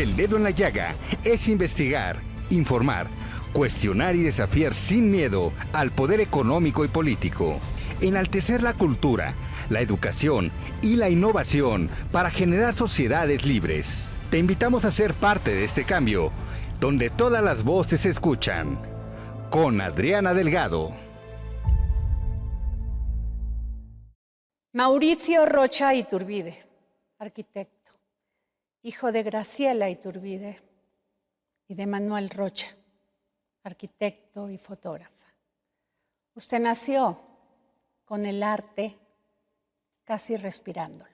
El dedo en la llaga es investigar, informar, cuestionar y desafiar sin miedo al poder económico y político. Enaltecer la cultura, la educación y la innovación para generar sociedades libres. Te invitamos a ser parte de este cambio, donde todas las voces se escuchan. Con Adriana Delgado. Mauricio Rocha Iturbide, arquitecto, hijo de Graciela Iturbide y de Manuel Rocha, arquitecto y fotógrafa. Usted nació con el arte casi respirándolo.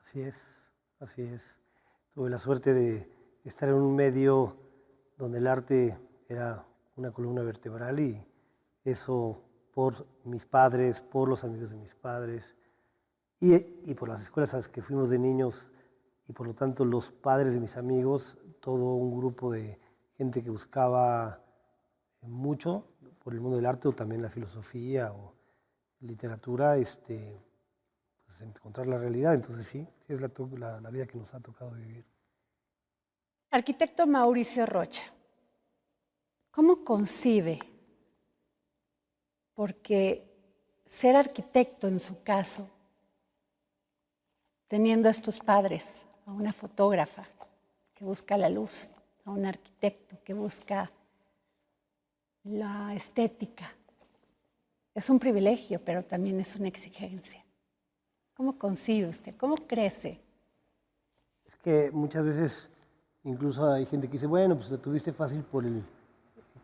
Así es, así es. Tuve la suerte de estar en un medio donde el arte era una columna vertebral y eso por mis padres, por los amigos de mis padres y por las escuelas a las que fuimos de niños y por lo tanto los padres de mis amigos, todo un grupo de gente que buscaba mucho por el mundo del arte o también la filosofía o literatura, pues encontrar la realidad. Entonces sí es la vida que nos ha tocado vivir. Arquitecto Mauricio Rocha, ¿cómo concibe? Porque ser arquitecto en su caso, teniendo a estos padres, a una fotógrafa que busca la luz, a un arquitecto que busca la estética, es un privilegio, pero también es una exigencia. ¿Cómo concibe usted? ¿Cómo crece? Es que muchas veces incluso hay gente que dice, bueno, pues lo tuviste fácil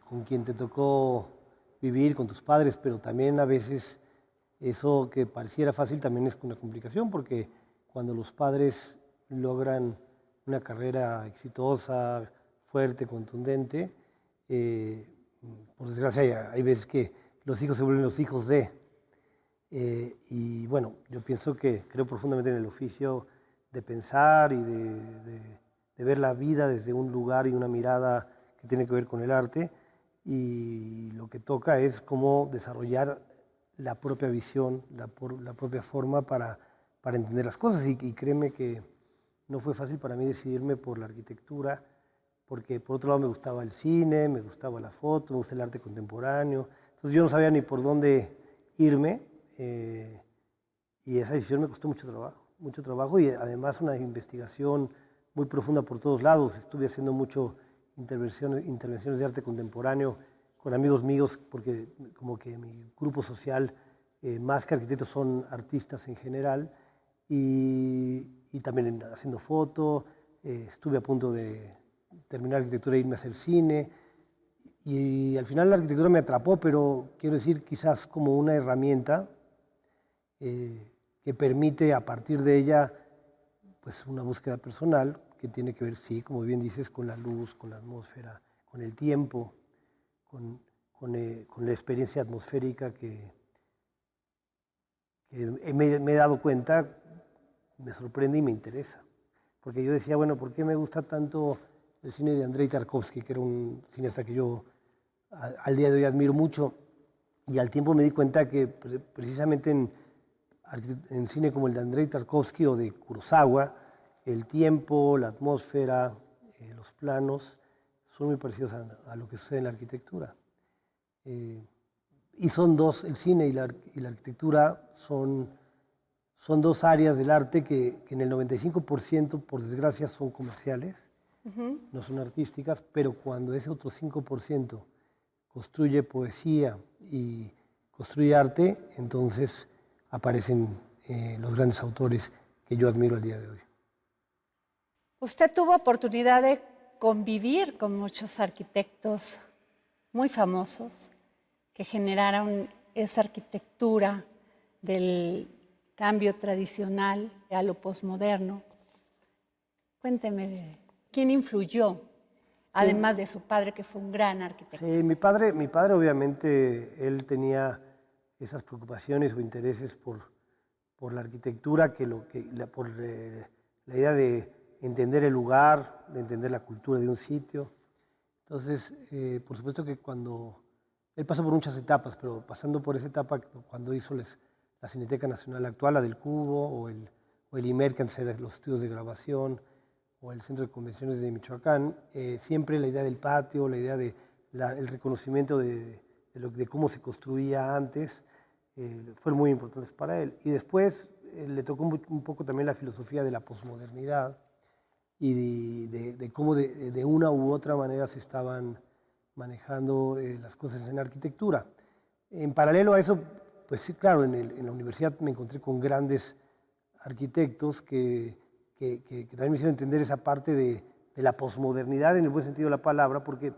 con quien te tocó vivir, con tus padres, pero también a veces eso que pareciera fácil también es una complicación, porque cuando los padres logran una carrera exitosa, fuerte, contundente, por desgracia hay veces que los hijos se vuelven los hijos de. Y bueno, yo creo profundamente en el oficio de pensar y de ver la vida desde un lugar y una mirada que tiene que ver con el arte. Y lo que toca es cómo desarrollar la propia visión, la propia forma para entender las cosas. Y créeme que no fue fácil para mí decidirme por la arquitectura, porque por otro lado me gustaba el cine, me gustaba la foto, me gusta el arte contemporáneo. Entonces yo no sabía ni por dónde irme y esa decisión me costó mucho trabajo y además una investigación muy profunda por todos lados. Estuve haciendo mucho intervenciones de arte contemporáneo con amigos míos, porque como que mi grupo social, más que arquitectos, son artistas en general, y también haciendo foto. Estuve a punto de terminar arquitectura e irme a hacer cine, y al final la arquitectura me atrapó, pero quiero decir quizás como una herramienta que permite a partir de ella pues una búsqueda personal que tiene que ver, sí, como bien dices, con la luz, con la atmósfera, con el tiempo, con la experiencia atmosférica que me he dado cuenta, me sorprende y me interesa. Porque yo decía, bueno, ¿por qué me gusta tanto el cine de Andrei Tarkovsky, que era un cineasta que yo al día de hoy admiro mucho? Y al tiempo me di cuenta que precisamente en cine como el de Andrei Tarkovsky o de Kurosawa, el tiempo, la atmósfera, los planos, son muy parecidos a lo que sucede en la arquitectura. Y son dos, el cine y la arquitectura son dos áreas del arte que en el 95%, por desgracia, son comerciales, no son artísticas, pero cuando ese otro 5% construye poesía y construye arte, entonces aparecen los grandes autores que yo admiro al día de hoy. Usted tuvo oportunidad de convivir con muchos arquitectos muy famosos que generaron esa arquitectura del cambio tradicional a lo posmoderno. Cuénteme de quién influyó, además de su padre, que fue un gran arquitecto. Sí, mi padre obviamente, él tenía esas preocupaciones o intereses por la arquitectura, por la idea de entender el lugar, de entender la cultura de un sitio. Entonces, por supuesto que cuando él pasó por muchas etapas, pero pasando por esa etapa, cuando hizo la Cineteca Nacional actual, la del Cubo, o el IMER, que antes era los estudios de grabación, o el Centro de Convenciones de Michoacán, siempre la idea del patio, la idea de el reconocimiento de cómo se construía antes, fueron muy importantes para él. Y después le tocó un poco también la filosofía de la posmodernidad y de cómo de una u otra manera se estaban manejando las cosas en arquitectura. En paralelo a eso, pues sí, claro, en la universidad me encontré con grandes arquitectos que también me hicieron entender esa parte de la posmodernidad en el buen sentido de la palabra, porque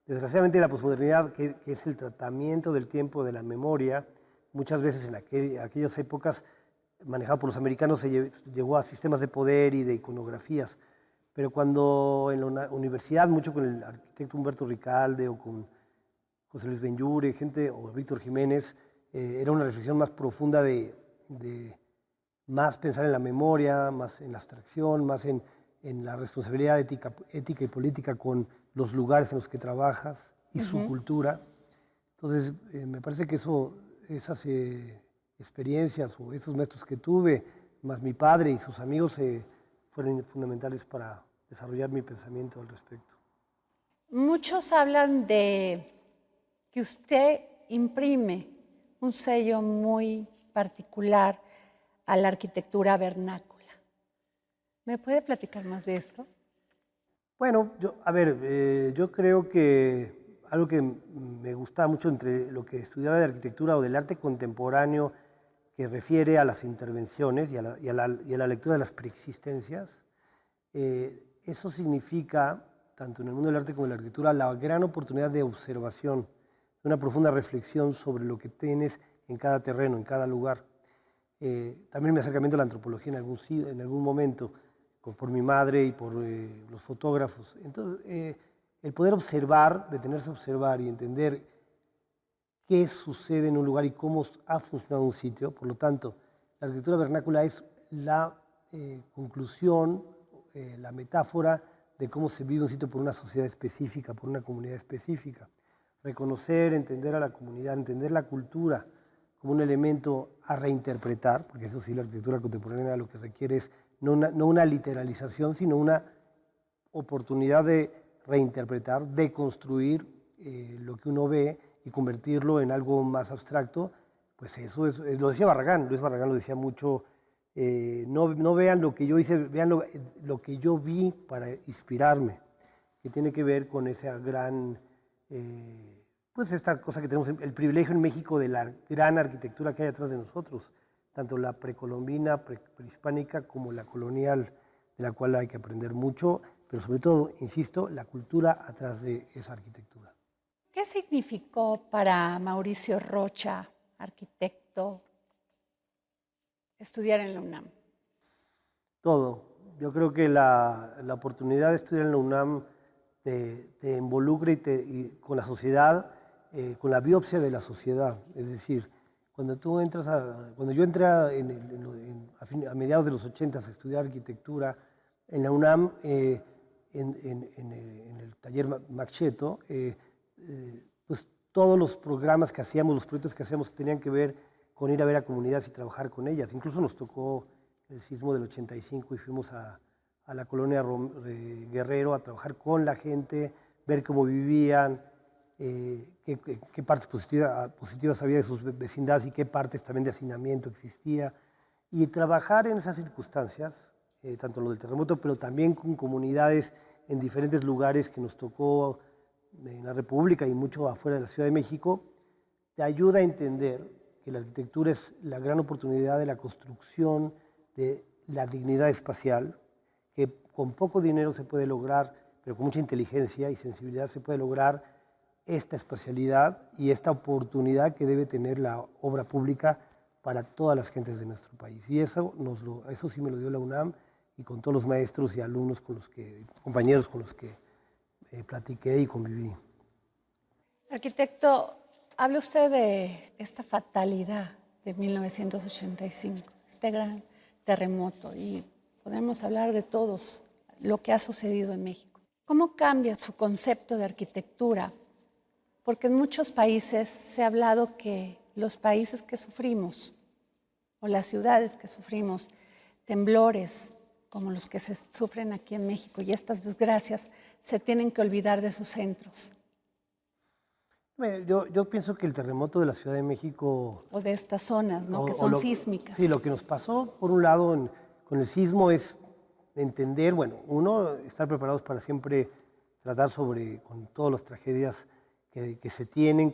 desgraciadamente la posmodernidad, que es el tratamiento del tiempo, de la memoria, muchas veces en aquellas épocas, manejado por los americanos, se llegó a sistemas de poder y de iconografías. Pero cuando en la universidad, mucho con el arquitecto Humberto Ricalde o con José Luis Benlliure, o Víctor Jiménez, era una reflexión más profunda de más pensar en la memoria, más en la abstracción, más en la responsabilidad ética y política con los lugares en los que trabajas y su cultura. Entonces, me parece que esas experiencias o esos maestros que tuve, más mi padre y sus amigos, fueron fundamentales para desarrollar mi pensamiento al respecto. Muchos hablan de que usted imprime un sello muy particular a la arquitectura vernácula. ¿Me puede platicar más de esto? Bueno, yo creo que algo que me gustaba mucho entre lo que estudiaba de arquitectura o del arte contemporáneo, que refiere a las intervenciones y a la lectura de las preexistencias, eso significa, tanto en el mundo del arte como en la arquitectura, la gran oportunidad de observación, de una profunda reflexión sobre lo que tienes en cada terreno, en cada lugar. También mi acercamiento a la antropología en algún momento, por mi madre y por los fotógrafos. Entonces, el poder observar, detenerse a observar y entender qué sucede en un lugar y cómo ha funcionado un sitio. Por lo tanto, la arquitectura vernácula es la conclusión, la metáfora de cómo se vive un sitio por una sociedad específica, por una comunidad específica. Reconocer, entender a la comunidad, entender la cultura como un elemento a reinterpretar, porque eso sí, la arquitectura contemporánea lo que requiere es no una literalización, sino una oportunidad de reinterpretar, de construir lo que uno ve y convertirlo en algo más abstracto. Pues eso lo decía Barragán, Luis Barragán lo decía mucho, no vean lo que yo hice, vean lo que yo vi para inspirarme, que tiene que ver con esa gran, pues esta cosa que tenemos, el privilegio en México de la gran arquitectura que hay atrás de nosotros, tanto la precolombina, prehispánica, como la colonial, de la cual hay que aprender mucho, pero sobre todo, insisto, la cultura atrás de esa arquitectura. ¿Qué significó para Mauricio Rocha, arquitecto, estudiar en la UNAM? Todo. Yo creo que la oportunidad de estudiar en la UNAM te involucra con la sociedad, con la biopsia de la sociedad. Es decir, cuando yo entré a mediados de los 80 a estudiar arquitectura en la UNAM, en el taller Maccheto, pues todos los programas que hacíamos, los proyectos que hacíamos tenían que ver con ir a ver a comunidades y trabajar con ellas. Incluso nos tocó el sismo del 85 y fuimos a la colonia Guerrero a trabajar con la gente, ver cómo vivían, qué partes positivas había de sus vecindades y qué partes también de hacinamiento existía. Y trabajar en esas circunstancias, tanto lo del terremoto, pero también con comunidades en diferentes lugares que nos tocó en la República y mucho afuera de la Ciudad de México, te ayuda a entender que la arquitectura es la gran oportunidad de la construcción de la dignidad espacial, que con poco dinero se puede lograr, pero con mucha inteligencia y sensibilidad se puede lograr esta espacialidad y esta oportunidad que debe tener la obra pública para todas las gentes de nuestro país. Y eso sí me lo dio la UNAM y con todos los maestros y alumnos compañeros con los que platiqué y conviví. Arquitecto, habla usted de esta fatalidad de 1985, este gran terremoto, y podemos hablar de todos lo que ha sucedido en México. ¿Cómo cambia su concepto de arquitectura? Porque en muchos países se ha hablado que los países que sufrimos, o las ciudades que sufrimos, temblores, como los que se sufren aquí en México y estas desgracias, se tienen que olvidar de sus centros Yo pienso que el terremoto de la Ciudad de México... o de estas zonas, ¿no? Que son sísmicas. Sí, lo que nos pasó, por un lado, con el sismo es entender, bueno, uno, estar preparados para siempre tratar con todas las tragedias que se tienen,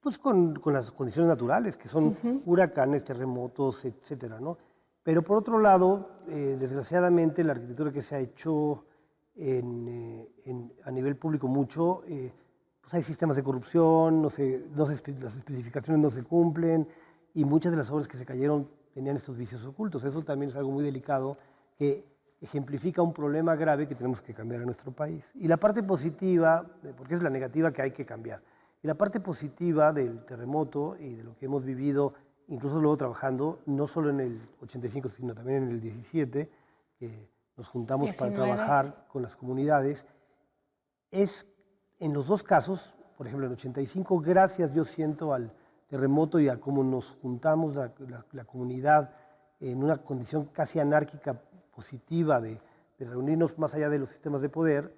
pues con las condiciones naturales, que son huracanes, terremotos, etcétera, ¿no? Pero por otro lado, desgraciadamente, la arquitectura que se ha hecho a nivel público mucho, pues hay sistemas de corrupción, las especificaciones no se cumplen y muchas de las obras que se cayeron tenían estos vicios ocultos. Eso también es algo muy delicado que ejemplifica un problema grave que tenemos que cambiar en nuestro país. Y la parte positiva, porque es la negativa que hay que cambiar, y la parte positiva del terremoto y de lo que hemos vivido, incluso luego trabajando, no solo en el 85, sino también en el 17, que nos juntamos 19. para trabajar con las comunidades, es en los dos casos, por ejemplo, en el 85, gracias yo siento al terremoto y a cómo nos juntamos la comunidad en una condición casi anárquica, positiva, de reunirnos más allá de los sistemas de poder,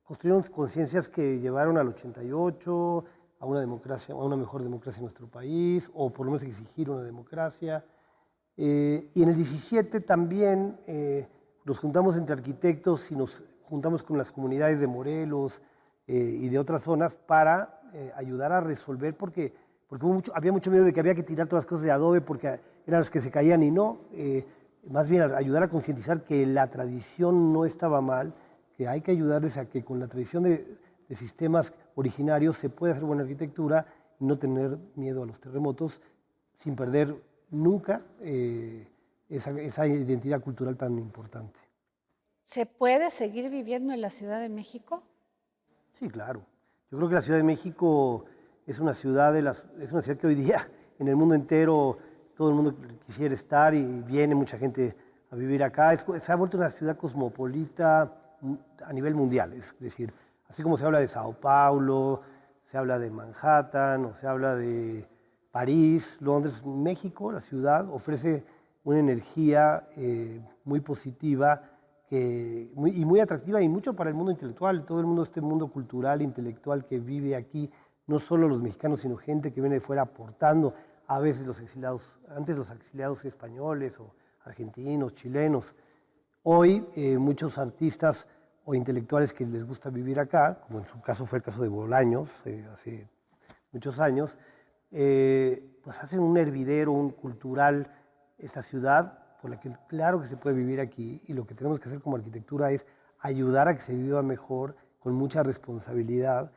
construyeron conciencias que llevaron al 88 a una democracia, a una mejor democracia en nuestro país, o por lo menos exigir una democracia. Y en el 17 también nos juntamos entre arquitectos y nos juntamos con las comunidades de Morelos y de otras zonas para ayudar a resolver, porque había mucho miedo de que había que tirar todas las cosas de adobe porque eran las que se caían y no. Más bien ayudar a concientizar que la tradición no estaba mal, que hay que ayudarles a que con la tradición de sistemas originarios se pueda hacer buena arquitectura y no tener miedo a los terremotos sin perder nunca esa identidad cultural tan importante. ¿Se puede seguir viviendo en la Ciudad de México? Sí, claro. Yo creo que la Ciudad de México es una ciudad que hoy día en el mundo entero todo el mundo quisiera estar y viene mucha gente a vivir acá. Se ha vuelto una ciudad cosmopolita a nivel mundial, es decir, así como se habla de Sao Paulo, se habla de Manhattan o se habla de París, Londres, México, la ciudad ofrece una energía muy positiva y muy atractiva y mucho para el mundo intelectual, todo el mundo, este mundo cultural, intelectual que vive aquí, no solo los mexicanos, sino gente que viene de fuera aportando, a veces antes los exiliados españoles o argentinos, chilenos. Hoy muchos artistas o intelectuales que les gusta vivir acá, como en su caso fue el caso de Bolaños, hace muchos años, pues hacen un hervidero, un cultural, esta ciudad, por la que claro que se puede vivir aquí, y lo que tenemos que hacer como arquitectura es ayudar a que se viva mejor, con mucha responsabilidad,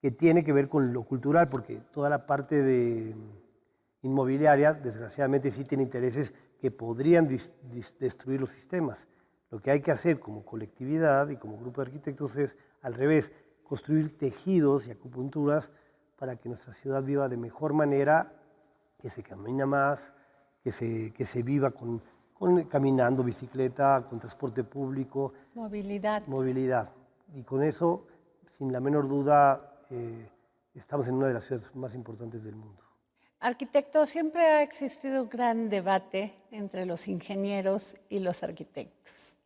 que tiene que ver con lo cultural, porque toda la parte de inmobiliaria, desgraciadamente, sí tiene intereses que podrían destruir los sistemas. Lo que hay que hacer como colectividad y como grupo de arquitectos es, al revés, construir tejidos y acupunturas para que nuestra ciudad viva de mejor manera, que se camina más, que se viva caminando, bicicleta, con transporte público. Movilidad. Movilidad. Y con eso, sin la menor duda, estamos en una de las ciudades más importantes del mundo. Arquitecto, siempre ha existido un gran debate entre los ingenieros y los arquitectos.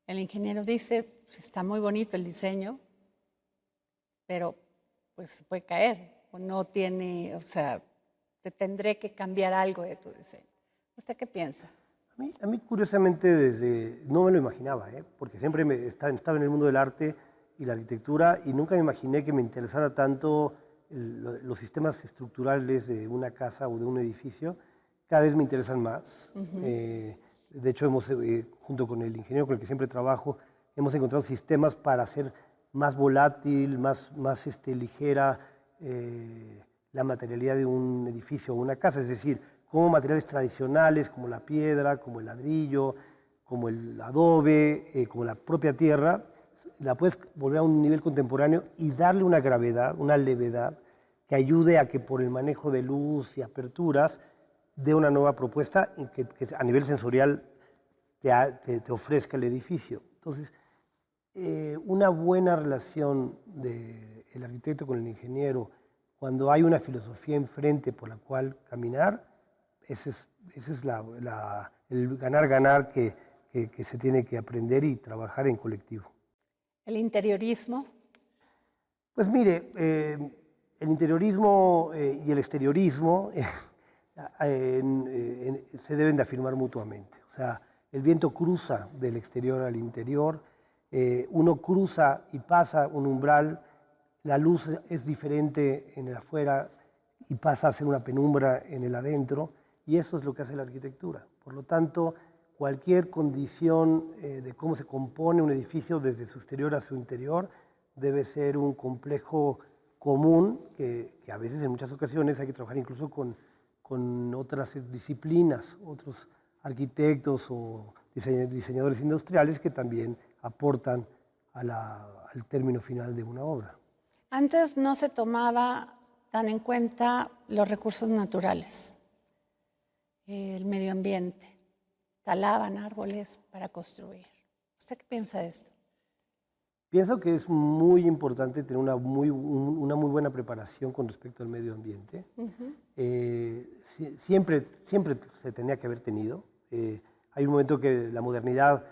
El ingeniero dice, pues está muy bonito el diseño, pero pues se puede caer, o no tiene, o sea, te tendré que cambiar algo de tu diseño. ¿Usted qué piensa? A mí curiosamente, no me lo imaginaba, porque siempre estaba en el mundo del arte y la arquitectura y nunca me imaginé que me interesara tanto los sistemas estructurales de una casa o de un edificio. Cada vez me interesan más. De hecho, junto con el ingeniero con el que siempre trabajo, hemos encontrado sistemas para hacer más volátil, más ligera la materialidad de un edificio o una casa. Es decir, como materiales tradicionales como la piedra, como el ladrillo, como el adobe, como la propia tierra, la puedes volver a un nivel contemporáneo y darle una gravedad, una levedad que ayude a que por el manejo de luz y aperturas dé una nueva propuesta que a nivel sensorial te ofrezca el edificio. Entonces, una buena relación del arquitecto con el ingeniero, cuando hay una filosofía enfrente por la cual caminar, ese es el ganar-ganar que que se tiene que aprender y trabajar en colectivo. ¿El interiorismo? Pues mire, el interiorismo y el exteriorismo se deben de afirmar mutuamente. O sea, el viento cruza del exterior al interior, uno cruza y pasa un umbral, la luz es diferente en el afuera y pasa a ser una penumbra en el adentro, y eso es lo que hace la arquitectura. Por lo tanto, cualquier condición de cómo se compone un edificio desde su exterior a su interior debe ser un complejo común que a veces, en muchas ocasiones, hay que trabajar incluso con otras disciplinas, otros arquitectos o diseñadores industriales que también aportan al término final de una obra. Antes no se tomaba tan en cuenta los recursos naturales, el medio ambiente. Talaban árboles para construir. ¿Usted qué piensa de esto? Pienso que es muy importante tener una muy buena preparación con respecto al medio ambiente. Siempre se tenía que haber tenido. Hay un momento que la modernidad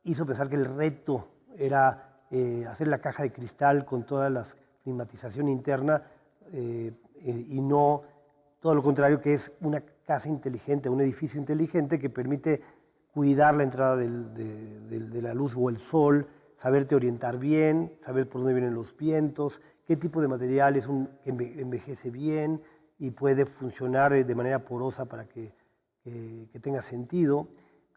hizo pensar que el reto era hacer la caja de cristal con toda la climatización interna y no todo lo contrario, que es una casa inteligente, un edificio inteligente que permite cuidar la entrada de la luz o el sol, saberte orientar bien, saber por dónde vienen los vientos, qué tipo de material es que envejece bien y puede funcionar de manera porosa para que tenga sentido.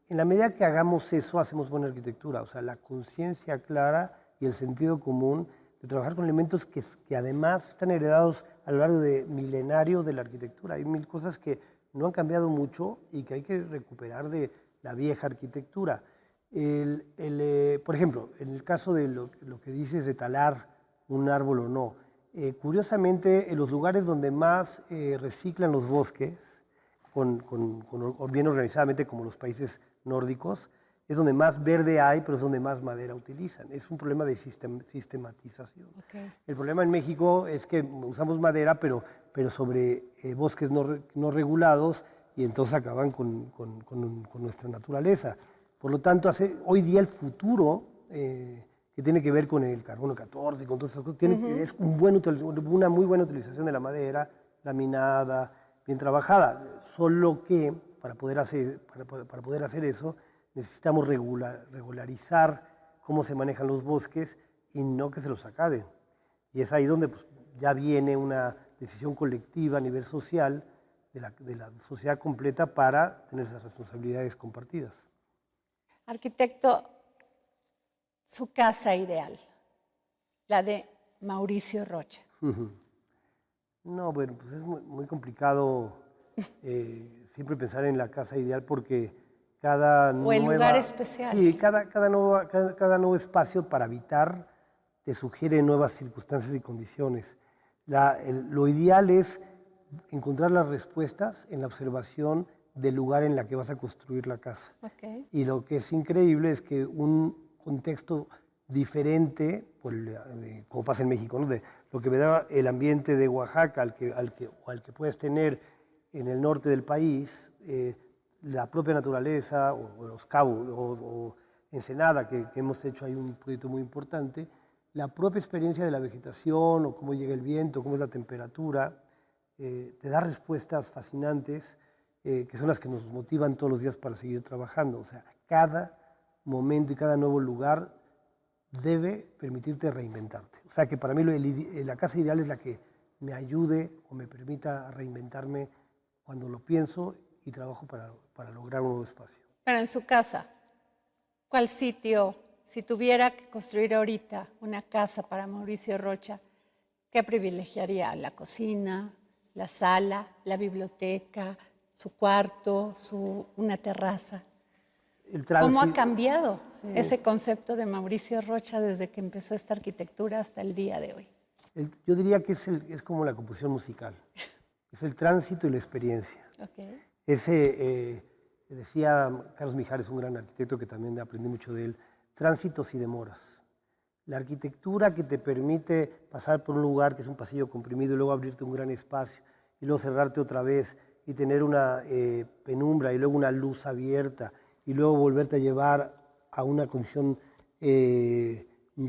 En la medida que hagamos eso, hacemos buena arquitectura, o sea, la conciencia clara y el sentido común de trabajar con elementos que además están heredados a lo largo de milenarios de la arquitectura. Hay mil cosas que no han cambiado mucho y que hay que recuperar de la vieja arquitectura. Por ejemplo, en el caso de lo que dices de talar un árbol o no, curiosamente en los lugares donde más reciclan los bosques, bien organizadamente como los países nórdicos, es donde más verde hay, pero es donde más madera utilizan. Es un problema de sistematización. Okay. El problema en México es que usamos madera, pero sobre bosques no regulados, y entonces acaban con nuestra naturaleza. Por lo tanto, hoy día el futuro, que tiene que ver con el carbono 14, con todas esas cosas, es una muy buena utilización de la madera, laminada, bien trabajada. Solo que para poder hacer eso, necesitamos regularizar cómo se manejan los bosques y no que se los acaben. Y es ahí donde pues, ya viene una decisión colectiva a nivel social de la sociedad completa para tener esas responsabilidades compartidas. Arquitecto, su casa ideal, la de Mauricio Rocha. No, bueno, pues es muy complicado siempre pensar en la casa ideal porque cada o el lugar especial. Sí, cada nuevo espacio para habitar te sugiere nuevas circunstancias y condiciones. Lo ideal es encontrar las respuestas en la observación del lugar en la que vas a construir la casa. Okay. Y lo que es increíble es que un contexto diferente, como pasa en México, ¿no? De lo que me da el ambiente de Oaxaca al que puedes tener en el norte del país, la propia naturaleza, o Los Cabos, o Ensenada, que hemos hecho ahí un proyecto muy importante, la propia experiencia de la vegetación, o cómo llega el viento, cómo es la temperatura, te da respuestas fascinantes, que son las que nos motivan todos los días para seguir trabajando. O sea, cada momento y cada nuevo lugar debe permitirte reinventarte. O sea, que para mí la casa ideal es la que me ayude o me permita reinventarme cuando lo pienso y trabajo para lograr un nuevo espacio. Pero en su casa, ¿cuál sitio, si tuviera que construir ahorita una casa para Mauricio Rocha, qué privilegiaría? ¿La cocina, la sala, la biblioteca, su cuarto, una terraza? ¿Cómo ha cambiado ese concepto de Mauricio Rocha desde que empezó esta arquitectura hasta el día de hoy? Yo diría que es como la composición musical. Es el tránsito y la experiencia. Okay. Decía Carlos Mijares, un gran arquitecto que también aprendí mucho de él, tránsitos y demoras. La arquitectura que te permite pasar por un lugar que es un pasillo comprimido y luego abrirte un gran espacio y luego cerrarte otra vez y tener una penumbra y luego una luz abierta y luego volverte a llevar a una condición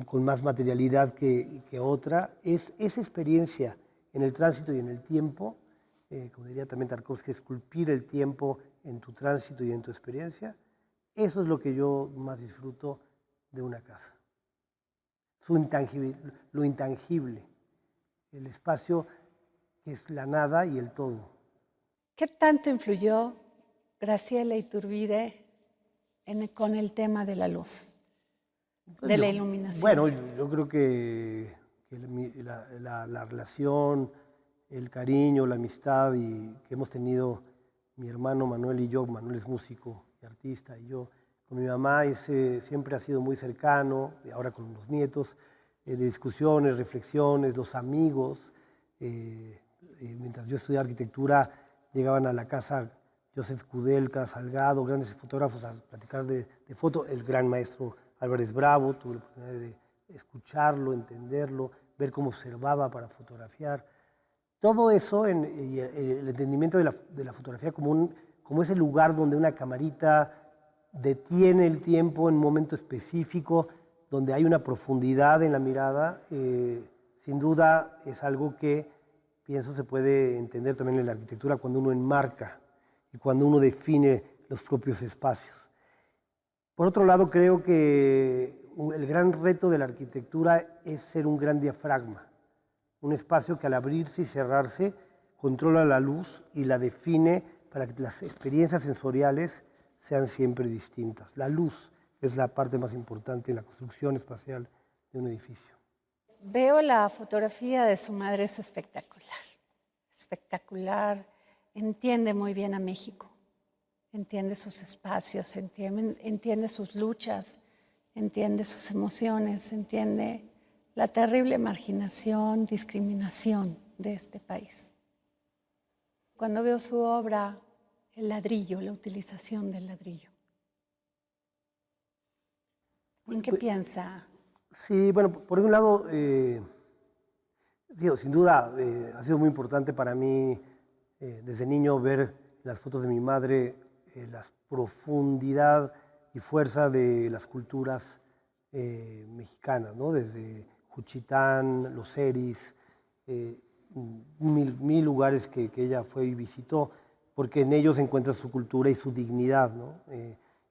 con más materialidad que otra, es esa experiencia en el tránsito y en el tiempo, como diría también Tarkovsky, esculpir el tiempo en tu tránsito y en tu experiencia. Eso es lo que yo más disfruto de una casa. Lo intangible, el espacio que es la nada y el todo. ¿Qué tanto influyó Graciela Iturbide con el tema de la luz, de la iluminación? Bueno, yo creo que la relación, el cariño, la amistad que hemos tenido mi hermano Manuel y yo, Manuel es músico y artista, y yo con mi mamá siempre ha sido muy cercano, y ahora con los nietos, de discusiones, reflexiones, los amigos. Mientras yo estudiaba arquitectura, llegaban a la casa Joseph Kudelka, Salgado, grandes fotógrafos a platicar de foto, el gran maestro Álvarez Bravo, tuve la oportunidad de escucharlo, entenderlo, ver cómo observaba para fotografiar. Todo eso, y el entendimiento de la fotografía como ese lugar donde una camarita detiene el tiempo en un momento específico, donde hay una profundidad en la mirada, sin duda es algo que pienso se puede entender también en la arquitectura cuando uno enmarca y cuando uno define los propios espacios. Por otro lado, creo que el gran reto de la arquitectura es ser un gran diafragma, un espacio que al abrirse y cerrarse controla la luz y la define para que las experiencias sensoriales sean siempre distintas. La luz es la parte más importante en la construcción espacial de un edificio. Veo la fotografía de su madre, es espectacular, espectacular. Entiende muy bien a México, entiende sus espacios, entiende sus luchas, entiende sus emociones, entiende la terrible marginación, discriminación de este país. Cuando veo su obra, el ladrillo, la utilización del ladrillo, ¿en qué piensa? Sí, bueno, por un lado, sin duda ha sido muy importante para mí desde niño ver las fotos de mi madre, la profundidad y fuerza de las culturas mexicanas, ¿no? Desde Juchitán, Los Eris, mil lugares que ella fue y visitó, porque en ellos encuentra su cultura y su dignidad, ¿no?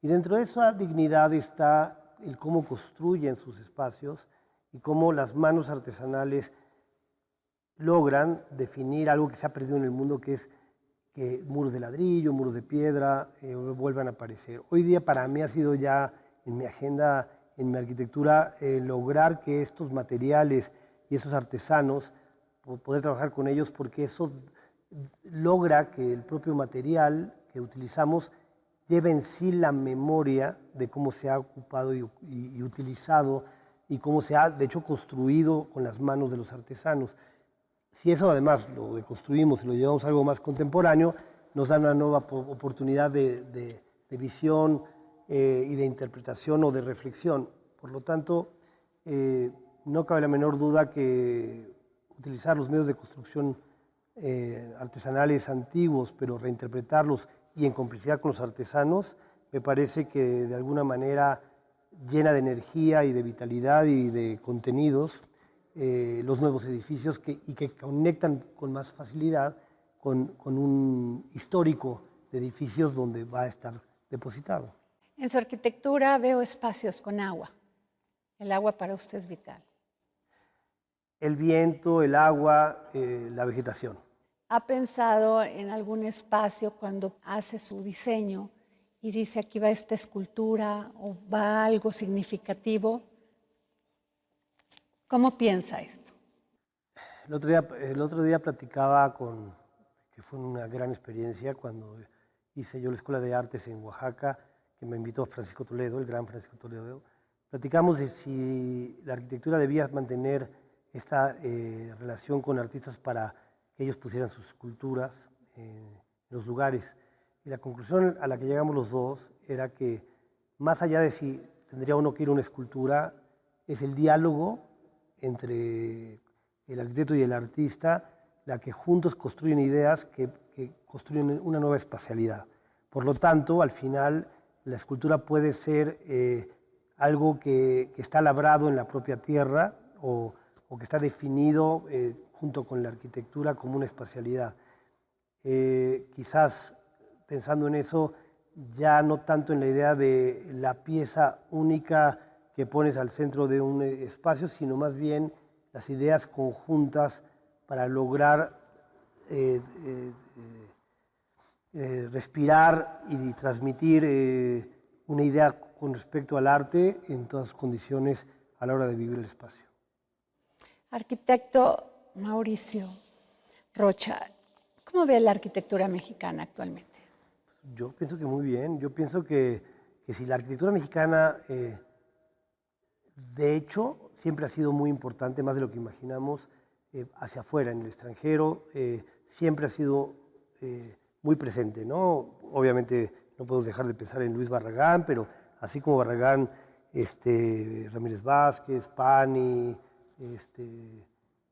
Y dentro de esa dignidad está el cómo construyen sus espacios y cómo las manos artesanales logran definir algo que se ha perdido en el mundo, que es que muros de ladrillo, muros de piedra vuelvan a aparecer. Hoy día para mí ha sido ya en mi agenda, en mi arquitectura, lograr que estos materiales y esos artesanos, poder trabajar con ellos, porque eso logra que el propio material que utilizamos lleve en sí la memoria de cómo se ha ocupado y utilizado y cómo se ha, de hecho, construido con las manos de los artesanos. Si eso además lo deconstruimos y lo llevamos a algo más contemporáneo, nos da una nueva oportunidad de visión y de interpretación o de reflexión. Por lo tanto, no cabe la menor duda que utilizar los medios de construcción artesanales antiguos, pero reinterpretarlos y en complicidad con los artesanos, me parece que de alguna manera llena de energía y de vitalidad y de contenidos los nuevos edificios y que conectan con más facilidad con un histórico de edificios donde va a estar depositado. En su arquitectura veo espacios con agua. El agua para usted es vital. El viento, el agua, la vegetación. ¿Ha pensado en algún espacio cuando hace su diseño y dice aquí va esta escultura o va algo significativo? ¿Cómo piensa esto? El otro día platicaba que fue una gran experiencia cuando hice yo la Escuela de Artes en Oaxaca, que me invitó Francisco Toledo, el gran Francisco Toledo. Platicamos de si la arquitectura debía mantener esta relación con artistas para que ellos pusieran sus esculturas en los lugares. Y la conclusión a la que llegamos los dos era que más allá de si tendría uno que ir a una escultura, es el diálogo entre el arquitecto y el artista, la que juntos construyen ideas que construyen una nueva espacialidad. Por lo tanto, al final, La escultura puede ser algo que está labrado en la propia tierra o que está definido junto con la arquitectura como una espacialidad. Quizás pensando en eso, ya no tanto en la idea de la pieza única que pones al centro de un espacio, sino más bien las ideas conjuntas para lograr respirar y transmitir una idea con respecto al arte en todas sus condiciones a la hora de vivir el espacio. Arquitecto Mauricio Rocha, ¿cómo ve la arquitectura mexicana actualmente? Yo pienso que muy bien. Yo pienso que si la arquitectura mexicana, de hecho, siempre ha sido muy importante, más de lo que imaginamos, hacia afuera, en el extranjero, siempre ha sido muy presente, ¿no? Obviamente no podemos dejar de pensar en Luis Barragán, pero así como Barragán, Ramírez Vázquez, Pani,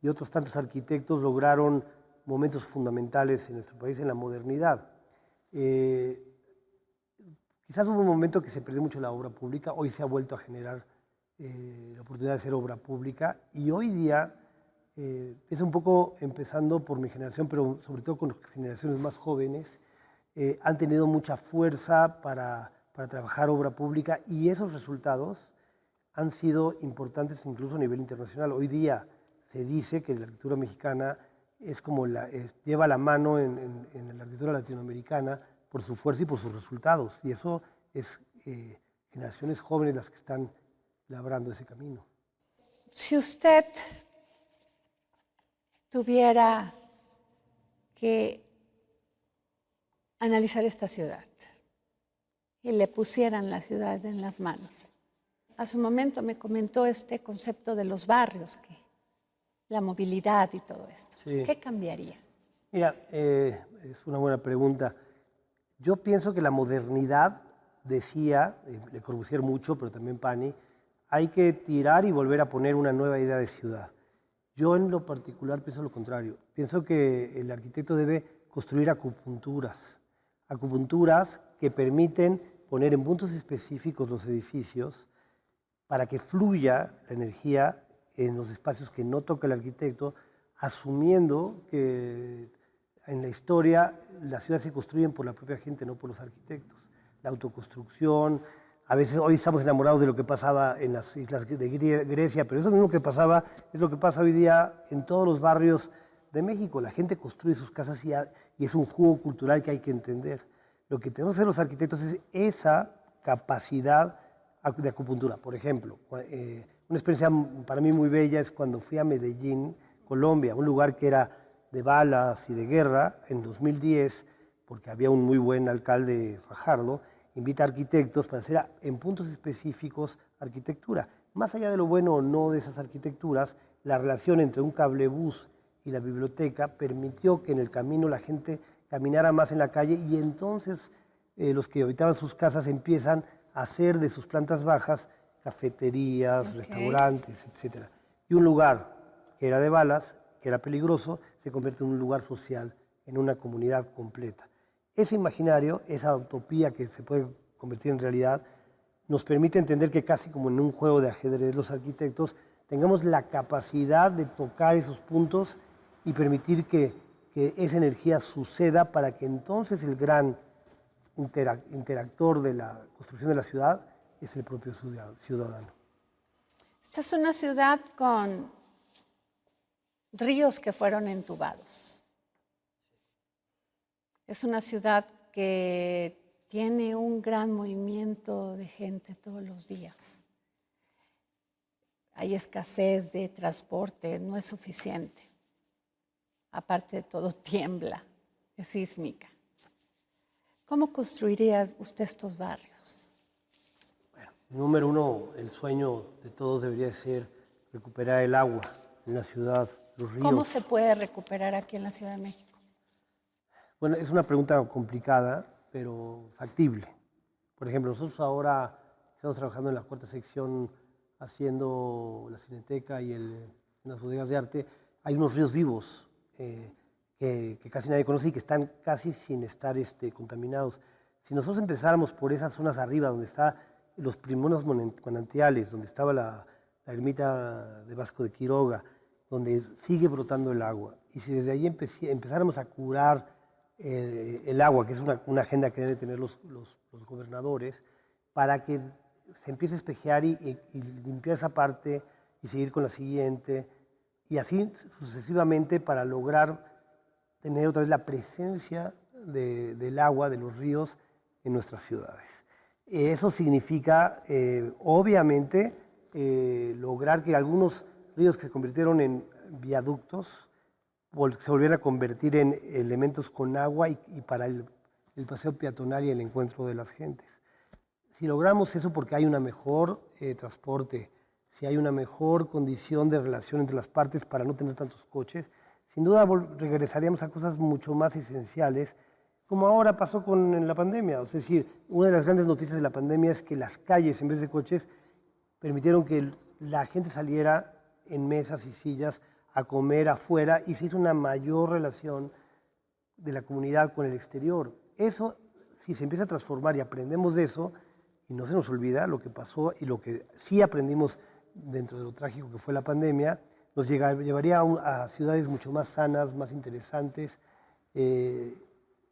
y otros tantos arquitectos lograron momentos fundamentales en nuestro país en la modernidad. Quizás hubo un momento que se perdió mucho la obra pública, hoy se ha vuelto a generar la oportunidad de hacer obra pública y hoy día, es un poco empezando por mi generación, pero sobre todo con las generaciones más jóvenes, han tenido mucha fuerza para trabajar obra pública y esos resultados han sido importantes incluso a nivel internacional. Hoy día se dice que la arquitectura mexicana es como lleva la mano en la arquitectura latinoamericana por su fuerza y por sus resultados. Y eso es generaciones jóvenes las que están labrando ese camino. Si usted tuviera que analizar esta ciudad y le pusieran la ciudad en las manos, hace un momento me comentó este concepto de los barrios, la movilidad y todo esto. Sí. ¿Qué cambiaría? Mira, es una buena pregunta. Yo pienso que la modernidad, decía Le Corbusier mucho, pero también Pani, hay que tirar y volver a poner una nueva idea de ciudad. Yo en lo particular pienso lo contrario. Pienso que el arquitecto debe construir acupunturas que permiten poner en puntos específicos los edificios para que fluya la energía en los espacios que no toca el arquitecto, asumiendo que en la historia las ciudades se construyen por la propia gente, no por los arquitectos. La autoconstrucción, a veces hoy estamos enamorados de lo que pasaba en las islas de Grecia, pero eso mismo que pasaba es lo que pasa hoy día en todos los barrios de México. La gente construye sus casas y es un juego cultural que hay que entender. Lo que tenemos que hacer los arquitectos es esa capacidad de acupuntura. Por ejemplo, una experiencia para mí muy bella es cuando fui a Medellín, Colombia, un lugar que era de balas y de guerra, en 2010, porque había un muy buen alcalde, Fajardo, invita a arquitectos para hacer en puntos específicos arquitectura. Más allá de lo bueno o no de esas arquitecturas, la relación entre un cablebús y la biblioteca permitió que en el camino la gente caminara más en la calle y entonces los que habitaban sus casas empiezan a hacer de sus plantas bajas cafeterías, restaurantes, etc. Y un lugar que era de balas, que era peligroso, se convierte en un lugar social, en una comunidad completa. Ese imaginario, esa utopía que se puede convertir en realidad, nos permite entender que casi como en un juego de ajedrez, los arquitectos tengamos la capacidad de tocar esos puntos y permitir que esa energía suceda para que entonces el gran interactor de la construcción de la ciudad es el propio ciudadano. Esta es una ciudad con ríos que fueron entubados. Es una ciudad que tiene un gran movimiento de gente todos los días. Hay escasez de transporte, no es suficiente. Aparte de todo, tiembla, es sísmica. ¿Cómo construiría usted estos barrios? Bueno, número uno, el sueño de todos debería ser recuperar el agua en la ciudad, los ríos. ¿Cómo se puede recuperar aquí en la Ciudad de México? Bueno, es una pregunta complicada, pero factible. Por ejemplo, nosotros ahora estamos trabajando en la cuarta sección haciendo la Cineteca y en las bodegas de arte. Hay unos ríos vivos que casi nadie conoce y que están casi sin estar contaminados. Si nosotros empezáramos por esas zonas arriba, donde están los primeros manantiales, donde estaba la ermita de Vasco de Quiroga, donde sigue brotando el agua, y si desde ahí empezáramos a curar el agua, que es una agenda que deben tener los gobernadores, para que se empiece a espejear y limpiar esa parte y seguir con la siguiente, y así sucesivamente para lograr tener otra vez la presencia del agua, de los ríos en nuestras ciudades. Eso significa, obviamente, lograr que algunos ríos que se convirtieron en viaductos se volvieran a convertir en elementos con agua y para el paseo peatonal y el encuentro de las gentes. Si logramos eso porque hay una mejor transporte, si hay una mejor condición de relación entre las partes para no tener tantos coches, sin duda regresaríamos a cosas mucho más esenciales, como ahora pasó con la pandemia. Es decir, una de las grandes noticias de la pandemia es que las calles, en vez de coches, permitieron que la gente saliera en mesas y sillas a comer afuera y se hizo una mayor relación de la comunidad con el exterior. Eso, si se empieza a transformar y aprendemos de eso, y no se nos olvida lo que pasó y lo que sí aprendimos dentro de lo trágico que fue la pandemia, nos llevaría a ciudades mucho más sanas, más interesantes,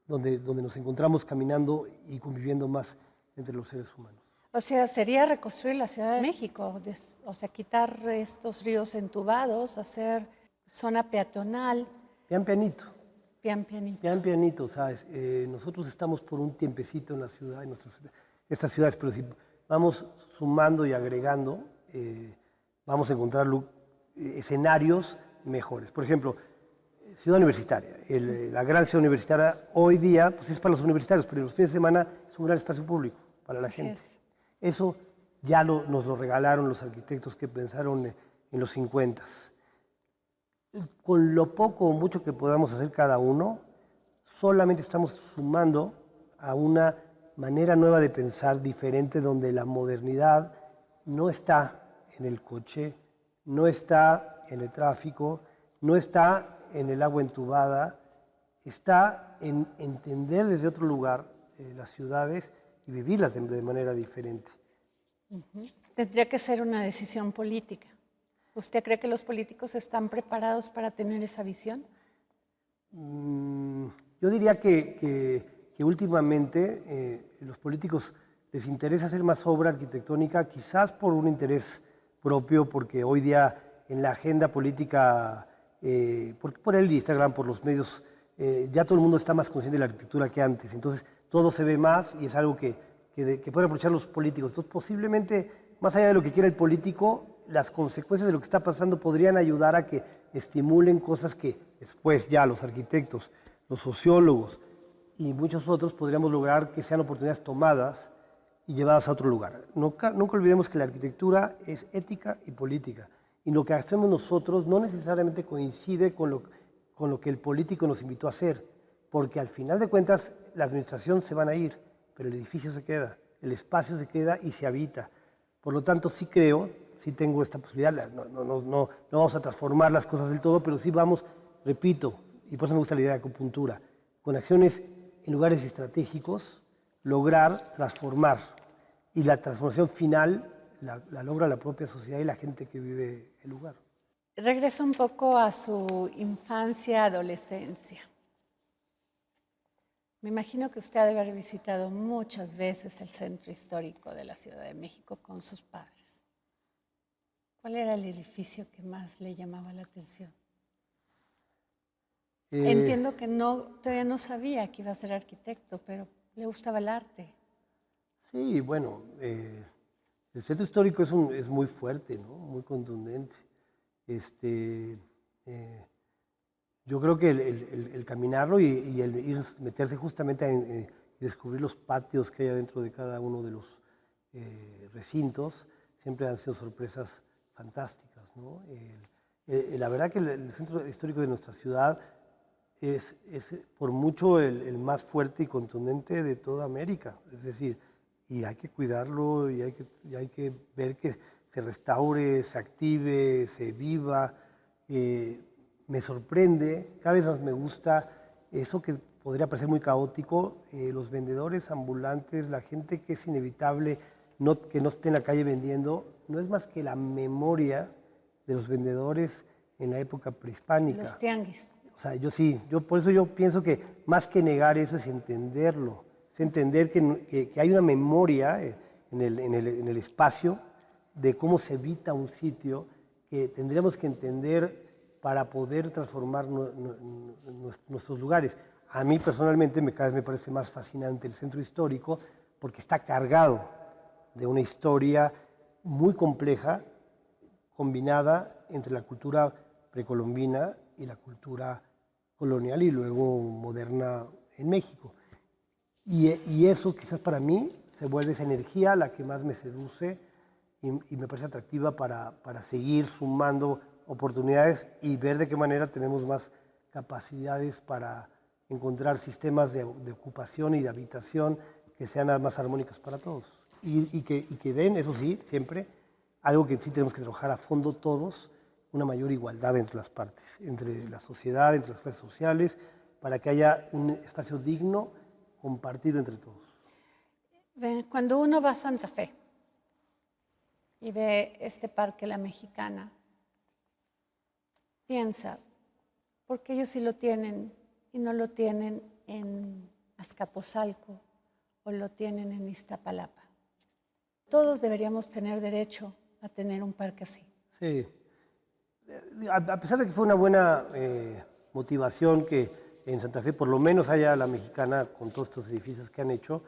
donde nos encontramos caminando y conviviendo más entre los seres humanos. O sea, sería reconstruir la Ciudad de México, o sea, quitar estos ríos entubados, hacer zona peatonal. Pian pianito. Pian pianito. Pian pianito, ¿sabes? Nosotros estamos por un tiempecito en la ciudad, en estas ciudades, pero si vamos sumando y agregando, vamos a encontrar escenarios mejores. Por ejemplo, Ciudad Universitaria. La gran ciudad universitaria hoy día pues es para los universitarios, pero los fines de semana es un gran espacio público para la gente. Eso ya nos lo regalaron los arquitectos que pensaron en los 50. Con lo poco o mucho que podamos hacer cada uno, solamente estamos sumando a una manera nueva de pensar diferente, donde la modernidad no está en el coche, no está en el tráfico, no está en el agua entubada, está en entender desde otro lugar las ciudades y vivirlas de manera diferente. Tendría que ser una decisión política. ¿Usted cree que los políticos están preparados para tener esa visión? Yo diría que últimamente los políticos les interesa hacer más obra arquitectónica, quizás por un interés propio, porque hoy día en la agenda política, por el Instagram, por los medios, ya todo el mundo está más consciente de la arquitectura que antes. Entonces todo se ve más y es algo que pueden aprovechar los políticos. Entonces posiblemente, más allá de lo que quiera el político, las consecuencias de lo que está pasando podrían ayudar a que estimulen cosas que después ya los arquitectos, los sociólogos y muchos otros podríamos lograr que sean oportunidades tomadas y llevadas a otro lugar. Nunca olvidemos que la arquitectura es ética y política, y lo que hacemos nosotros no necesariamente coincide con lo que el político nos invitó a hacer, porque al final de cuentas la administración se van a ir, pero el edificio se queda, el espacio se queda y se habita. Por lo tanto, sí creo, sí tengo esta posibilidad, no vamos a transformar las cosas del todo, pero sí vamos, repito, y por eso me gusta la idea de acupuntura, con acciones en lugares estratégicos, lograr transformar. Y la transformación final la logra la propia sociedad y la gente que vive el lugar. Regresa un poco a su infancia, adolescencia. Me imagino que usted ha de haber visitado muchas veces el centro histórico de la Ciudad de México con sus padres. ¿Cuál era el edificio que más le llamaba la atención? Entiendo que todavía no sabía que iba a ser arquitecto, pero le gustaba el arte. Sí, bueno, el centro histórico es muy fuerte, ¿no? Muy contundente. Yo creo que el caminarlo y el meterse justamente y descubrir los patios que hay adentro de cada uno de los recintos siempre han sido sorpresas fantásticas, ¿no? La verdad que el centro histórico de nuestra ciudad es por mucho el más fuerte y contundente de toda América. Es decir, y hay que cuidarlo y hay que ver que se restaure, se active, se viva. Me sorprende, cada vez más me gusta eso que podría parecer muy caótico, los vendedores ambulantes, la gente que es inevitable que no esté en la calle vendiendo, no es más que la memoria de los vendedores en la época prehispánica. Los tianguis. O sea, por eso yo pienso que más que negar eso es entenderlo, es entender que hay una memoria en el espacio de cómo se habita un sitio que tendríamos que entender para poder transformar nuestros lugares. A mí personalmente cada vez me parece más fascinante el centro histórico porque está cargado de una historia muy compleja, combinada entre la cultura precolombina y la cultura colonial y luego moderna en México. Y eso quizás para mí se vuelve esa energía la que más me seduce y me parece atractiva para seguir sumando oportunidades y ver de qué manera tenemos más capacidades para encontrar sistemas de ocupación y de habitación que sean más armónicos para todos. Y que den, eso sí, siempre, algo que sí tenemos que trabajar a fondo todos, una mayor igualdad entre las partes, entre la sociedad, entre las clases sociales, para que haya un espacio digno compartido entre todos. Cuando uno va a Santa Fe y ve este parque La Mexicana, piensa, ¿por qué ellos sí lo tienen y no lo tienen en Azcapotzalco o lo tienen en Iztapalapa? Todos deberíamos tener derecho a tener un parque así. Sí. A pesar de que fue una buena motivación que en Santa Fe por lo menos haya La Mexicana con todos estos edificios que han hecho,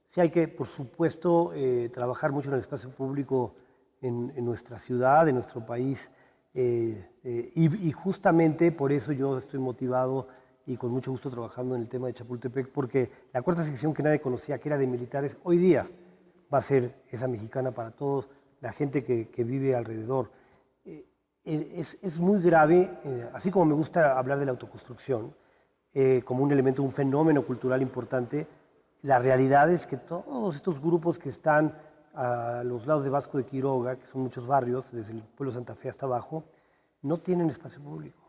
sí hay que, por supuesto, trabajar mucho en el espacio público en nuestra ciudad, en nuestro país. Y justamente por eso yo estoy motivado y con mucho gusto trabajando en el tema de Chapultepec, porque la cuarta sección que nadie conocía, que era de militares, hoy día va a ser esa mexicana para todos, la gente que vive alrededor. Es muy grave, así como me gusta hablar de la autoconstrucción, como un elemento, un fenómeno cultural importante, la realidad es que todos estos grupos que están a los lados de Vasco de Quiroga, que son muchos barrios, desde el pueblo de Santa Fe hasta abajo, no tienen espacio público.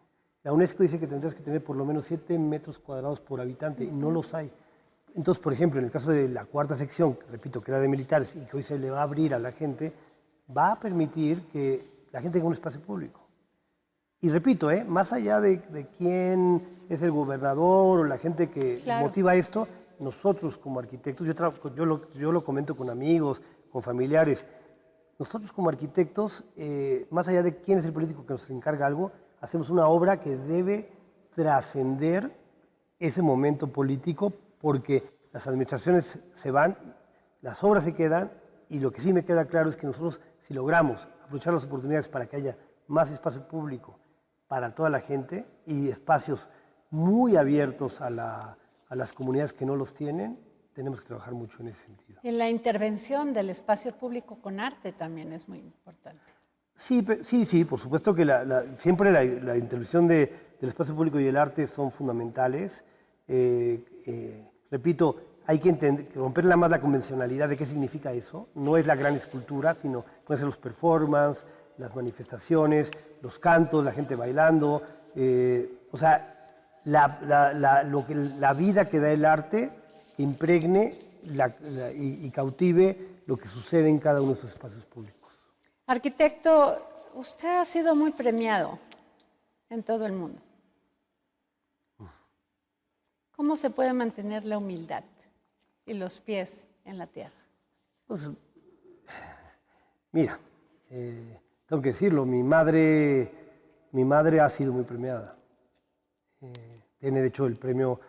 La UNESCO dice que tendrías que tener por lo menos 7 metros cuadrados por habitante, y no los hay. Entonces, por ejemplo, en el caso de la cuarta sección, que repito, que era de militares y que hoy se le va a abrir a la gente, va a permitir que la gente tenga un espacio público. Y repito, más allá de quién es el gobernador o la gente que motiva esto, nosotros como arquitectos, yo lo comento con amigos, con familiares, nosotros como arquitectos, más allá de quién es el político que nos encarga algo, hacemos una obra que debe trascender ese momento político porque las administraciones se van, las obras se quedan y lo que sí me queda claro es que nosotros, si logramos aprovechar las oportunidades para que haya más espacio público para toda la gente y espacios muy abiertos a las comunidades que no los tienen, tenemos que trabajar mucho en ese sentido. Y la intervención del espacio público con arte también es muy importante. Sí, por supuesto que siempre la intervención del espacio público y el arte son fundamentales. Repito, hay que romper más la convencionalidad de qué significa eso. No es la gran escultura, sino pueden ser los performances, las manifestaciones, los cantos, la gente bailando. O sea, la vida que da el arte que impregne y cautive lo que sucede en cada uno de estos espacios públicos. Arquitecto, usted ha sido muy premiado en todo el mundo. ¿Cómo se puede mantener la humildad y los pies en la tierra? Pues, mira, tengo que decirlo, mi madre ha sido muy premiada. Tiene de hecho el premio,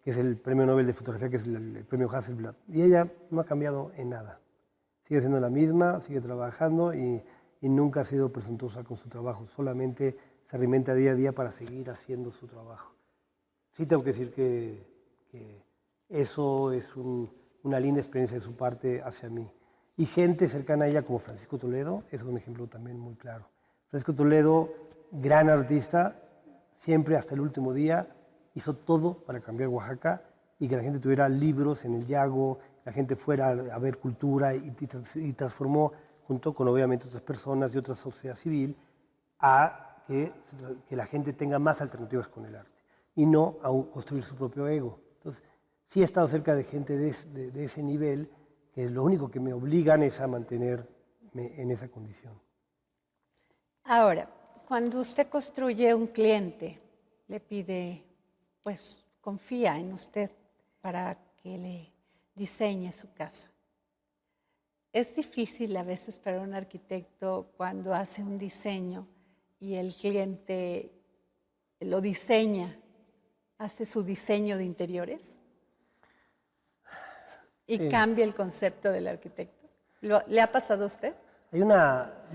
que es el premio Nobel de Fotografía, que es el premio Hasselblad. Y ella no ha cambiado en nada. Sigue siendo la misma, sigue trabajando y nunca ha sido presuntuosa con su trabajo. Solamente se reinventa día a día para seguir haciendo su trabajo. Sí tengo que decir que eso es una linda experiencia de su parte hacia mí. Y gente cercana a ella como Francisco Toledo, es un ejemplo también muy claro. Francisco Toledo, gran artista, siempre hasta el último día hizo todo para cambiar Oaxaca y que la gente tuviera libros en el Yago, la gente fuera a ver cultura y transformó, junto con obviamente otras personas y otra sociedad civil, a que la gente tenga más alternativas con el arte y no a construir su propio ego. Entonces, sí he estado cerca de gente de ese nivel, que lo único que me obligan es a mantenerme en esa condición. Ahora, cuando usted construye un cliente, le pide, pues confía en usted para que le diseñe su casa. Es difícil a veces para un arquitecto cuando hace un diseño y el cliente lo diseña, hace su diseño de interiores y cambia el concepto del arquitecto. ¿Le ha pasado a usted? Mira,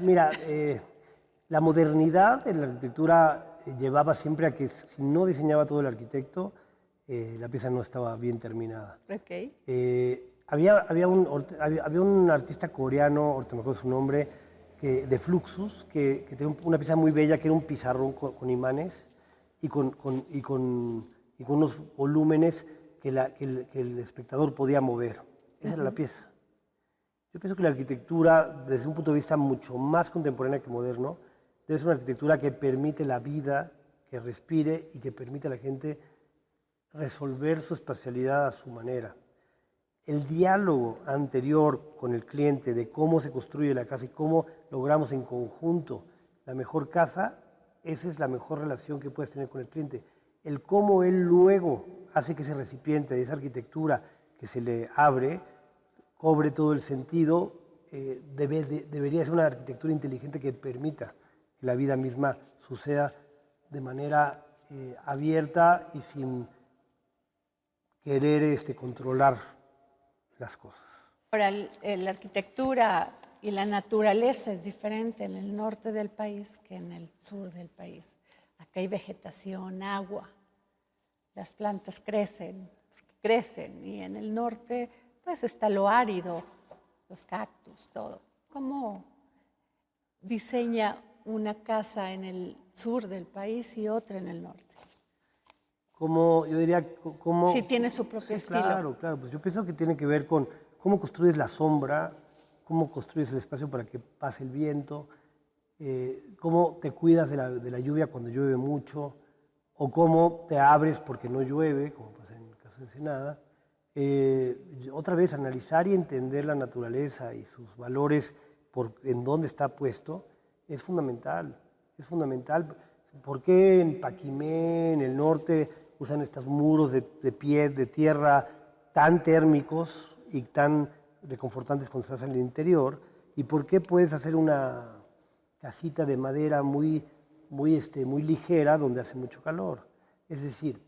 la modernidad en la arquitectura llevaba siempre a que si no diseñaba todo el arquitecto, la pieza no estaba bien terminada. Okay. Había un artista coreano, ahorita me acuerdo su nombre, de Fluxus, que tenía una pieza muy bella, que era un pizarrón con imanes y con unos volúmenes que el espectador podía mover. Esa era la pieza. Yo pienso que la arquitectura, desde un punto de vista mucho más contemporáneo que moderno, debe ser una arquitectura que permite la vida, que respire y que permite a la gente resolver su espacialidad a su manera. El diálogo anterior con el cliente de cómo se construye la casa y cómo logramos en conjunto la mejor casa, esa es la mejor relación que puedes tener con el cliente. El cómo él luego hace que ese recipiente de esa arquitectura que se le abre cobre todo el sentido, debería ser una arquitectura inteligente que permita que la vida misma suceda de manera abierta y sin querer controlar las cosas. Ahora, la arquitectura y la naturaleza es diferente en el norte del país que en el sur del país. Acá hay vegetación, agua, las plantas crecen y en el norte pues está lo árido, los cactus, todo. ¿Cómo diseña una casa en el sur del país y otra en el norte? Yo diría, Sí, tiene su propio estilo. Claro, pues yo pienso que tiene que ver con cómo construyes la sombra, cómo construyes el espacio para que pase el viento, cómo te cuidas de la lluvia cuando llueve mucho, o cómo te abres porque no llueve, como pasa en el caso de Ensenada. Otra vez, analizar y entender la naturaleza y sus valores en dónde está puesto es fundamental. Es fundamental. ¿Por qué en Paquimé, en el norte, usan estos muros de tierra tan térmicos y tan reconfortantes cuando estás en el interior? ¿Y por qué puedes hacer una casita de madera muy ligera donde hace mucho calor? Es decir,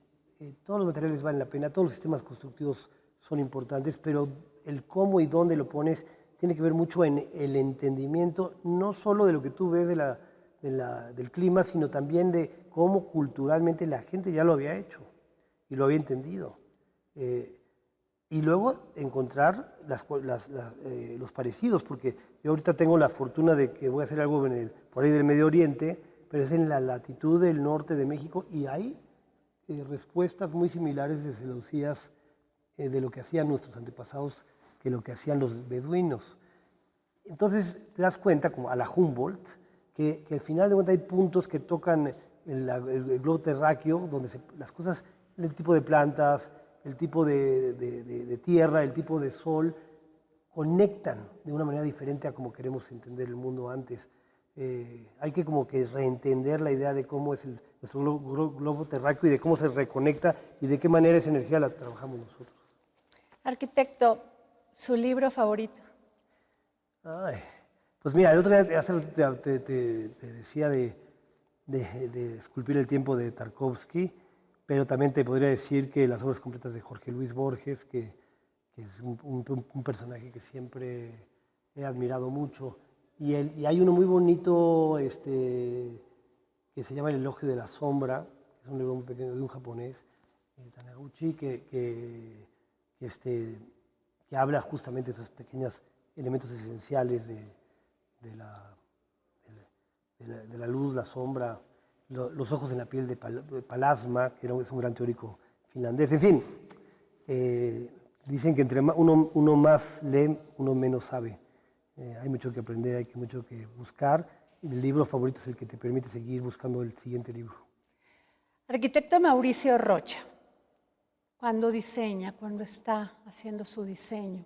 todos los materiales valen la pena, todos los sistemas constructivos son importantes, pero el cómo y dónde lo pones tiene que ver mucho en el entendimiento, no solo de lo que tú ves del clima, sino también de cómo culturalmente la gente ya lo había hecho y lo había entendido. Y luego encontrar los parecidos, porque yo ahorita tengo la fortuna de que voy a hacer algo por ahí del Medio Oriente, pero es en la latitud del norte de México y hay respuestas muy similares de celosías de lo que hacían nuestros antepasados que lo que hacían los beduinos. Entonces te das cuenta, como a la Humboldt, que al final de cuentas hay puntos que tocan el globo terráqueo, donde las cosas, el tipo de plantas, el tipo de tierra, el tipo de sol, conectan de una manera diferente a como queremos entender el mundo antes. Hay que como que reentender la idea de cómo es nuestro globo terráqueo y de cómo se reconecta y de qué manera esa energía la trabajamos nosotros. Arquitecto, ¿su libro favorito? Pues mira, el otro día te decía de Esculpir el tiempo de Tarkovsky, pero también te podría decir que las obras completas de Jorge Luis Borges, que es un personaje que siempre he admirado mucho. Y hay uno muy bonito que se llama El elogio de la sombra, que es un libro muy pequeño de un japonés, Taniguchi, que habla justamente de esos pequeños elementos esenciales de la luz, la sombra, los ojos en la piel de Palasma, que es un gran teórico finlandés. En fin, dicen que entre uno más lee, uno menos sabe. Hay mucho que aprender, hay mucho que buscar. El libro favorito es el que te permite seguir buscando el siguiente libro. Arquitecto Mauricio Rocha, cuando diseña, cuando está haciendo su diseño,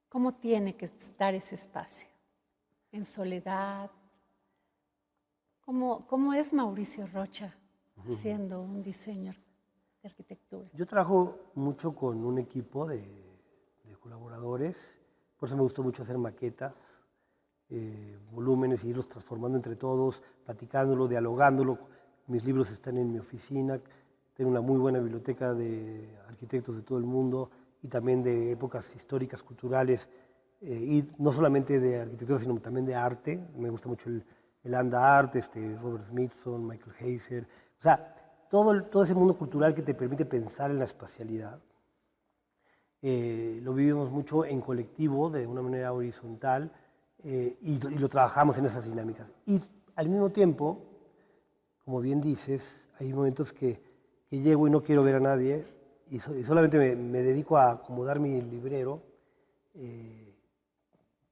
¿cómo tiene que estar ese espacio? ¿En soledad? ¿Cómo es Mauricio Rocha haciendo un diseño de arquitectura? Yo trabajo mucho con un equipo de colaboradores, por eso me gustó mucho hacer maquetas, volúmenes, y irlos transformando entre todos, platicándolo, dialogándolo. Mis libros están en mi oficina, tengo una muy buena biblioteca de arquitectos de todo el mundo y también de épocas históricas, culturales, y no solamente de arquitectura, sino también de arte. Me gusta mucho el Anda Art, Robert Smithson, Michael Heiser, o sea, todo ese mundo cultural que te permite pensar en la espacialidad. Lo vivimos mucho en colectivo, de una manera horizontal, y lo trabajamos en esas dinámicas. Y al mismo tiempo, como bien dices, hay momentos que llego y no quiero ver a nadie, y solamente me dedico a acomodar mi librero,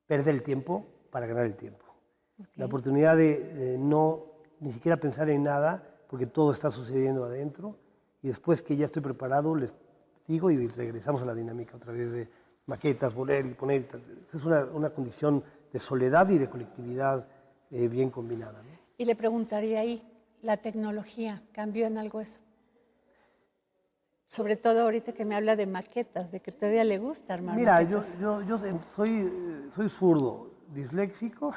perder el tiempo para ganar el tiempo. Okay. La oportunidad de no ni siquiera pensar en nada, porque todo está sucediendo adentro, y después que ya estoy preparado, les digo y regresamos a la dinámica otra vez de maquetas, volver y poner. Es una condición de soledad y de colectividad bien combinada, ¿no? Y le preguntaría ahí, ¿la tecnología cambió en algo eso? Sobre todo ahorita que me habla de maquetas, de que todavía le gusta armar maquetas. Mira, yo soy zurdo, disléxico,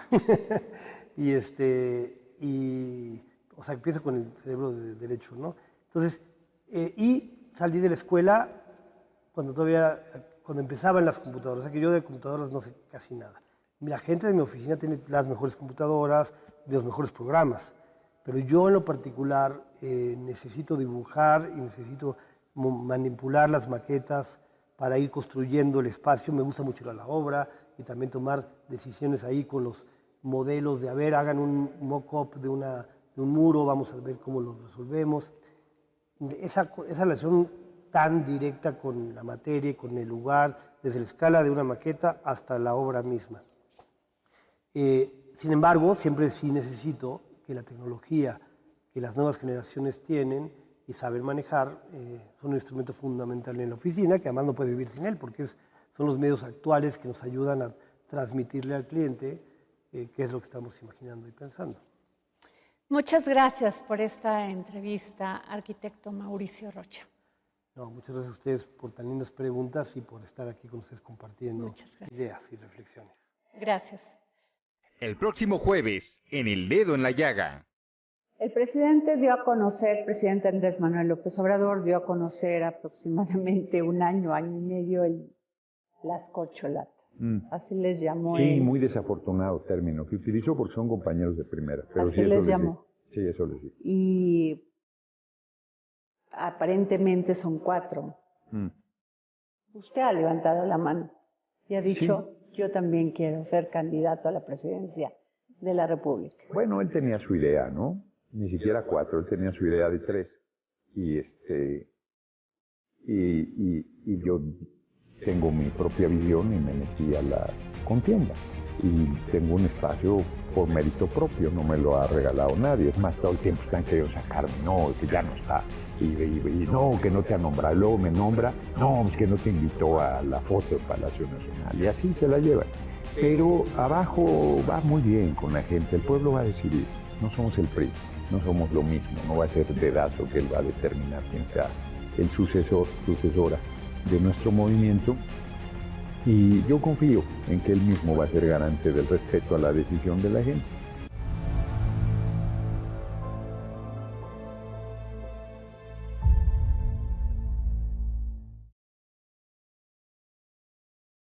o sea, empiezo con el cerebro de derecho, ¿no? Entonces, y salí de la escuela cuando empezaban las computadoras, o sea que yo de computadoras no sé casi nada. La gente de mi oficina tiene las mejores computadoras, los mejores programas, pero yo en lo particular necesito dibujar y necesito manipular las maquetas para ir construyendo el espacio. Me gusta mucho ir a la obra y también tomar decisiones ahí con los modelos de, a ver, hagan un mock-up de un muro, vamos a ver cómo lo resolvemos. Esa relación tan directa con la materia y con el lugar, desde la escala de una maqueta hasta la obra misma. Sin embargo, siempre sí necesito que la tecnología que las nuevas generaciones tienen y saber manejar son un instrumento fundamental en la oficina, que además no puede vivir sin él, porque son los medios actuales que nos ayudan a transmitirle al cliente qué es lo que estamos imaginando y pensando. Muchas gracias por esta entrevista, arquitecto Mauricio Rocha. No, muchas gracias a ustedes por tan lindas preguntas y por estar aquí con ustedes compartiendo ideas y reflexiones. Gracias. El próximo jueves, en El Dedo en la Llaga. El presidente Andrés Manuel López Obrador dio a conocer aproximadamente un año y medio las corcholatas. Así les llamó. Sí, muy desafortunado término que utilizó porque son compañeros de primera. Pero así sí, eso les llamó. Sí, eso les digo. Y aparentemente son 4. Usted ha levantado la mano y ha dicho, sí, yo también quiero ser candidato a la presidencia de la República. Bueno, él tenía su idea, ¿no? Ni siquiera 4, él tenía su idea de 3. Y yo tengo mi propia visión y me metí a la contienda. Y tengo un espacio por mérito propio, no me lo ha regalado nadie. Es más, todo el tiempo están queriendo sacarme, no, que ya no está. Y no, que no te ha nombrado. Luego me nombra, no, es que no te invitó a la foto del Palacio Nacional. Y así se la llevan. Pero abajo va muy bien con la gente, el pueblo va a decidir. No somos el PRI, no somos lo mismo, no va a ser dedazo que él va a determinar quién sea el sucesora de nuestro movimiento. Y yo confío en que él mismo va a ser garante del respeto a la decisión de la gente.